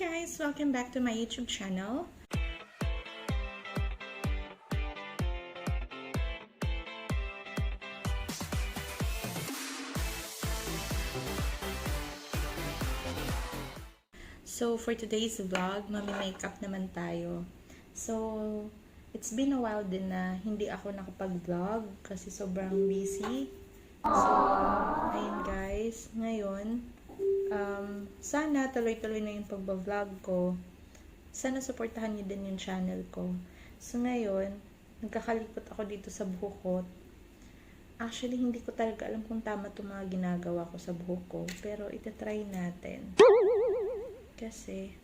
guys! Welcome back to my YouTube channel. So, for today's vlog, mami-makeup naman tayo. So, it's been a while din na hindi ako nakapag-vlog kasi sobrang busy. So, ayun guys, ngayon, sana tuloy-tuloy na yung pagbablog ko. Sana supportahan niyo din yung channel ko. So, ngayon, nagkakalipot ako dito sa buhok ko. Actually, hindi ko talaga alam kung tama itong mga ginagawa ko sa buhok ko. Pero, itatry natin. Kasi,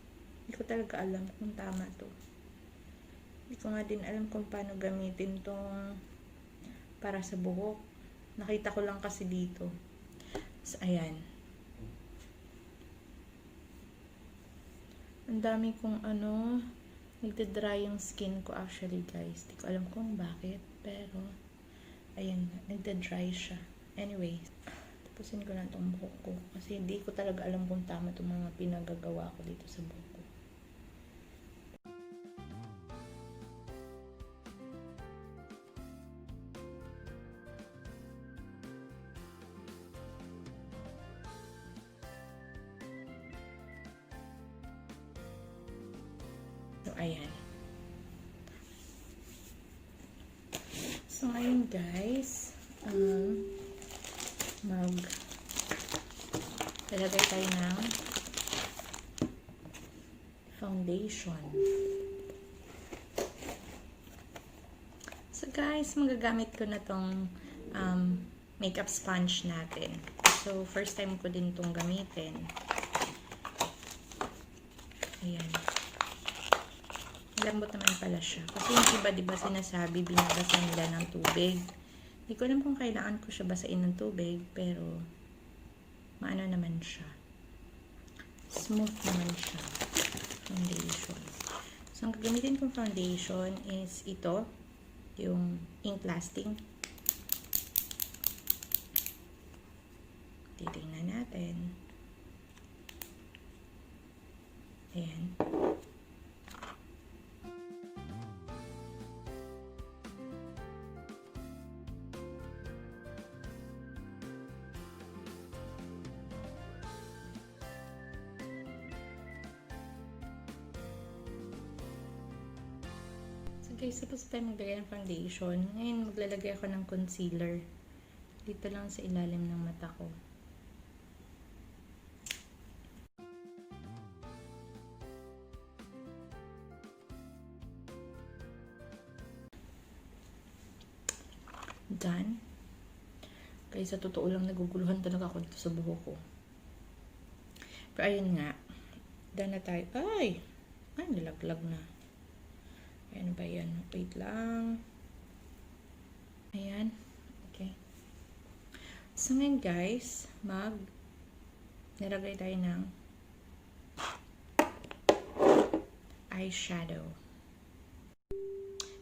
hindi ko talaga alam kung tama to. Hindi ko nga din alam kung paano gamitin tong para sa buhok. Nakita ko lang kasi dito. So, ayan. Ang dami kong nagda-dry yung skin ko actually guys. Hindi ko alam kung bakit. Pero, ayan, nagda-dry siya. Anyway, tapusin ko na itong buhok ko. Kasi hindi ko talaga alam kung tama itong mga pinagagawa ko dito sa buhok ko. So, ayan. So, ngayon guys, lalagay tayo ng foundation. So, guys, magagamit ko na tong makeup sponge natin. So, first time ko din tong gamitin. Ayan. Lambot naman pala siya. Kasi yung iba, diba, sinasabi, binabasa nila ng tubig. Hindi ko alam kung kailangan ko siya basain ng tubig, pero maano naman siya. Smooth naman siya. Foundation. So, ang gagamitin kong foundation is ito, yung ink lasting. Titingnan natin. Ayan. Guys, tapos tayo maglagay ng foundation. Ngayon, maglalagay ako ng concealer. Dito lang sa ilalim ng mata ko. Done. Guys, sa totoo lang, naguguluhan talaga ako dito sa buhok ko. Pero ayun nga. Done na tayo. Ay, nilaglag na. Ayan ba yan? Wait lang. Ayan. Okay. So ngayon guys, nilagay tayo ng eyeshadow.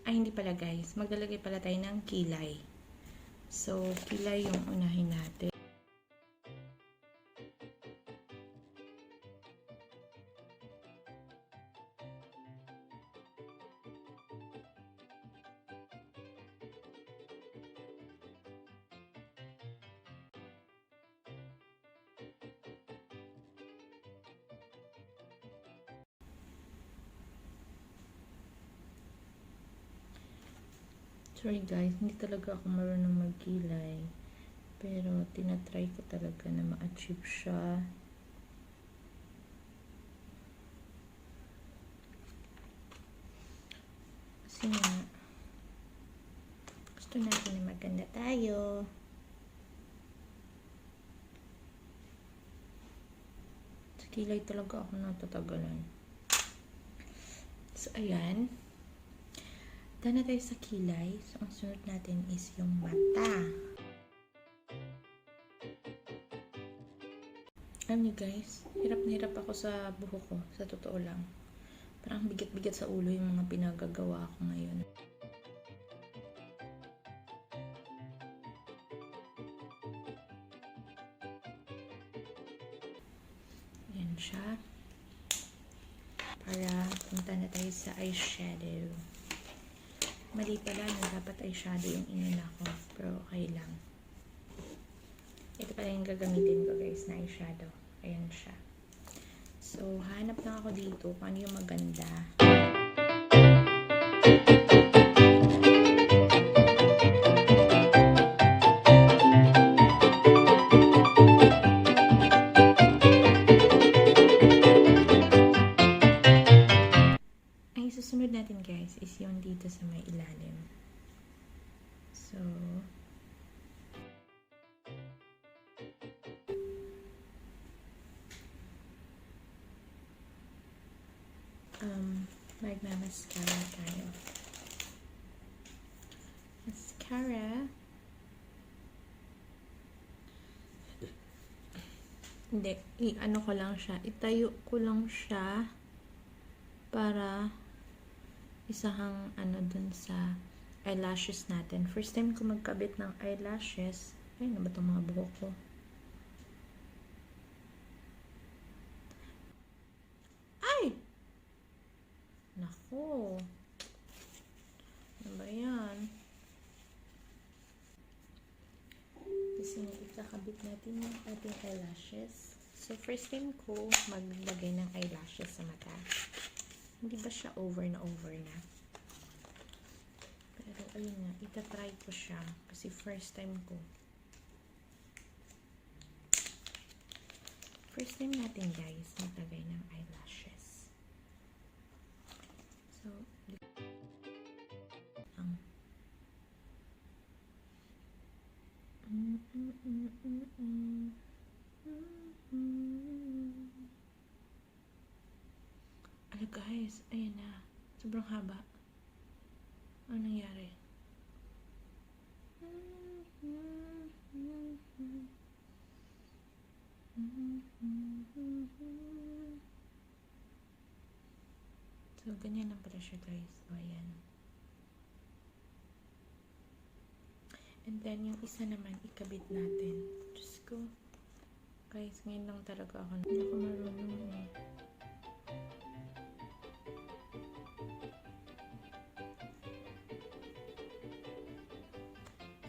Ay, hindi pala guys. Maglalagay pala tayo ng kilay. So, kilay yung unahin natin. Sorry guys, hindi talaga ako marunong magkilay. Pero, tinatry ko talaga na ma-achieve siya. Kasi nga, gusto natin na maganda tayo. Sa kilay talaga ako natatagalan. So, ayan. Dahil na tayo sa kilay, so ang sunod natin is yung mata. Alam niyo guys, hirap na hirap ako sa buhok ko, sa totoo lang. Parang bigat-bigat sa ulo yung mga pinagagawa ko ngayon. Ayan siya. punta na tayo sa eyeshadow. Mali pala na dapat eyeshadow yung inuna ko. Pero okay lang. Ito pala yung gagamitin ko guys na eyeshadow. Ayan siya. So, hanap lang ako dito kung ano yung maganda. Ang susunod natin guys is yung dito sa may ilalim. So, magma-mascara tayo. Mascara. Hindi, i-ano ko lang siya. Itayo ko lang siya para isahang ano dun sa eyelashes natin. First time ko magkabit ng eyelashes. Ay, ano ba itong mga buhok ko? Ay! Naku! Ano ba yan? Kasi ikakabit natin yung ating eyelashes. So, first time ko maglagay ng eyelashes sa mata. Hindi ba siya over na? Pero, ayun nga, itatry ko siya. Kasi first time ko. First time natin, guys, maglagay ng eyelashes. So, ano guys, ayan na. Sobrang haba. Ano nangyari? So, ganyan lang pala siya guys. O, ayan. And then, yung isa naman, ikabit natin. Diyos ko. Guys, ngayon lang talaga ako. Hindi ako marunong eh.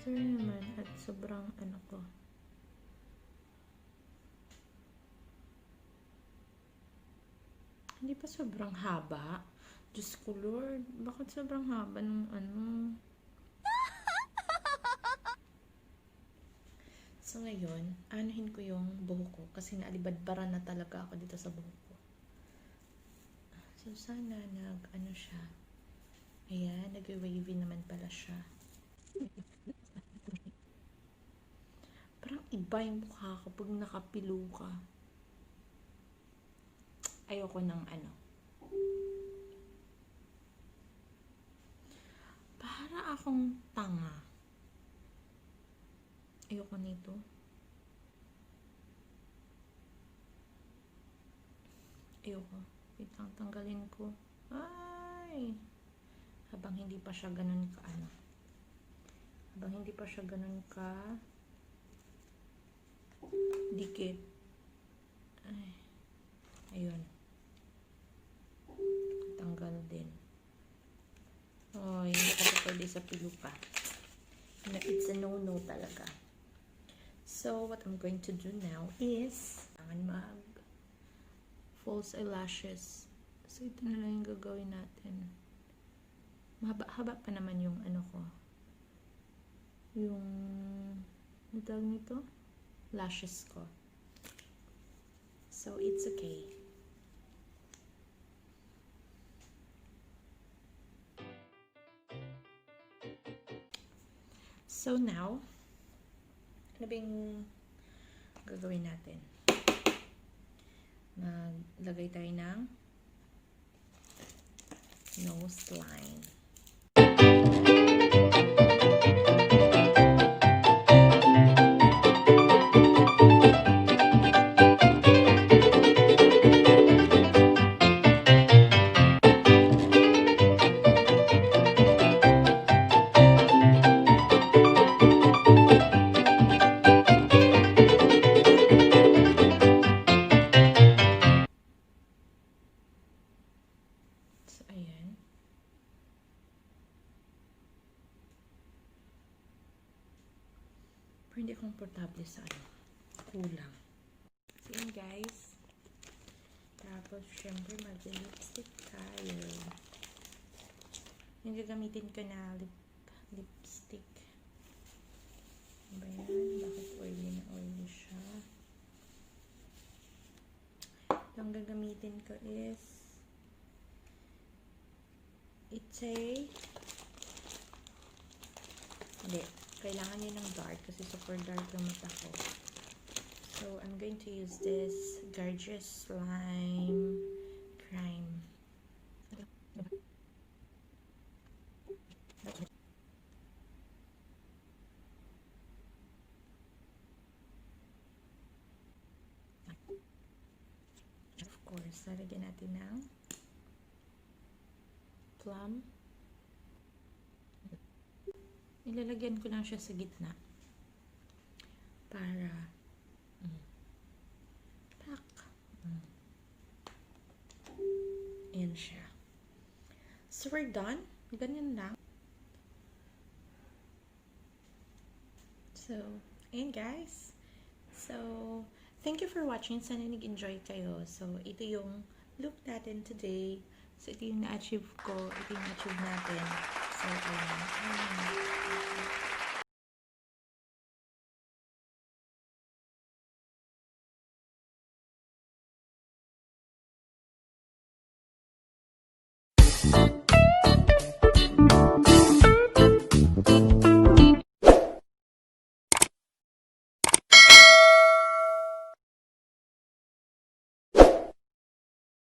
Sorry naman at sobrang ano ko. Hindi pa sobrang haba. Diyos ko Lord, bakit sobrang haba nung ano? So ngayon, anuhin ko yung buhok ko kasi naalibadbara na talaga ako dito sa buhok ko. So sana ano siya. Ayan, nag-wavy naman pala siya. Parang iba yung mukha kapag nakapilo ka. Ayoko ng ano. Para akong tanga. Ayoko nito. Ayoko. Wait lang, tanggalin ko. Ay! Habang hindi pa siya ganun ka ano. Habang hindi pa siya ganun ka dikit. Ay. Ayun. Tanggal din. Oh, hindi ka pwede sa pilo pa. It's a no-no talaga. So, what I'm going to do now is mag false eyelashes. So, ito na lang yung gagawin natin. Mahaba-haba pa naman yung ano ko. Yung ano tawag nito? Lashes ko. So, it's okay. So now, ano ba yung gagawin natin? Maglagay tayo ng nose line. Ayan. Pero hindi komportable sa kulang. So, yun guys. Tapos, syempre, mag-lipstick tayo. Yung gagamitin ko na lipstick. Ano ba yan? Bakit oily na oily siya? Yung gagamitin ko is hindi. Kailangan nyo ng dark kasi super dark yung mata ko. So, I'm going to use this Gorgeous Slime Crime. Of course, lalagyan natin ng plum. Ilalagyan ko lang siya sa gitna para ayan siya. So, we're done. Ganyan lang. So, ayan guys. So, thank you for watching. Sana nag-enjoy kayo. So, ito yung look natin today. So, ito yung na-achieve ko. Ito yung na-achieve natin. So, ayan.